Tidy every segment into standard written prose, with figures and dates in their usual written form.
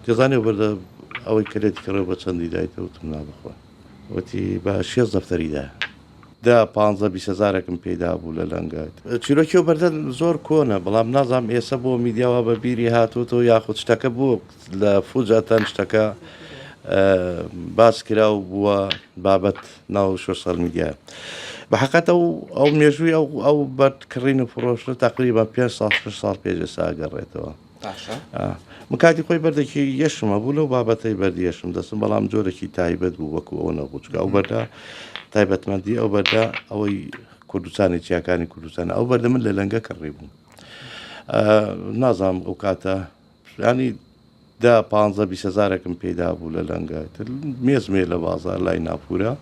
تێزانێ بەردە ئەوەی کرێتی کڕێ بە چەندی دایتە وتم نابخوا وتی بە 6 دەفتەریدا دا 15-20 پێدا بوو لە لەنگات چیرۆکی و بەردە زۆر کۆنە بەڵام نازام ئێستا بۆ میدیاوە بە بیری هاتووەوە یاخود شتەکە بوو لە فوجاتەن شتەکە باس کرا و بووە بابەت ناو سوشەل میدیا بە حقەتە ئەو مێژووی ئەو بەرکڕین و فرۆشتە تقریبا 5 ساڵ پێش ئێستا گەڕێتەوە من کاتی خۆی بەردێکی یەشمە بوو لەو بابەتەی بەردی یەشم دەستم بەڵام جۆرەی تایبەت بوو وەکو ئەوە نەبووچکە ئەو بەردا تایبەتمەندی ئەو بەردا ئەوەی کوردستانی چیاکانی کوردستان ئەو بەردە من لە لەنگە کڕی بووم نازام ئەو کاتە ینی دا 15-20 پێدا بوو لە لەنگات مێزمێ لە بازار لای ناپورە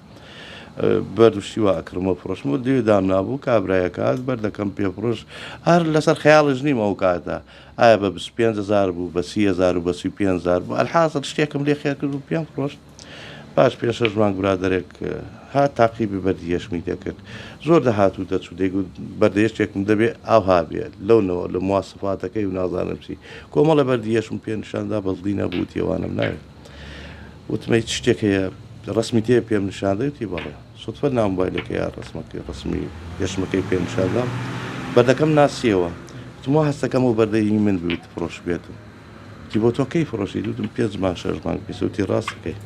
بەردوشتیوە ئەکرمە فرۆشم و دوێدام نابوو کابراایەکات بەردەکەم پێفرۆش هەر لەسەر خەیاڵش نیم ئەو کاتە ئایا بە 25,000 بوو بە 30,000 و بە 35,000 بوو ئەلحاصل شتێکم لێ خێر کرد و پێم فرۆشت باش پێ 6 مانگ برادێک هات تاقیبی بەردی یەشمی دەکرد زۆر دەهاتوو دەچوو دەیگوت بەردەیەشتێکم دەبێت ئاها بێت لەونەوە لە مواسفاتەکەی و نازانم چی کۆمەڵە بەردی یەشم پێ نیشاندا بەزڵی نەبوو تێوانم ناوێت وتمەی چ شتێک هەیە ڕسمی تێ پێم نیشاندەوتی بەڵێ سوتفە نامۆبایلەکە یا ڕسمی یەشمەکەی پێ نیشاندام بەردەکەم ناسیەوە وتمەوە هەستەکەم و بەردەی من بوویت فرۆش بێتم کی بۆ تۆ کەی فرۆشی دوتم 5 مانگ 6 مانگ پێسوتی ڕاستەکەی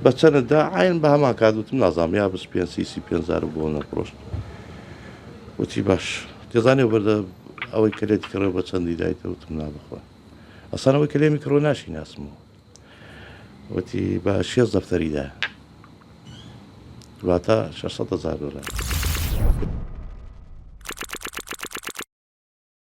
بە چەندەدا عین بە هەمان کات وتم نازانم یا 25,000 بۆ نەفرۆشت وتی باش تێزانێ بەردە ئەوەی کرێتی کڕێ بە چەندی دایتە وتم نابخوا ئەسانەوەی کلێمی کڕۆ ناشی ناسمەوە وتی بە 6 دەفتەریدا واتە 600,000 دلار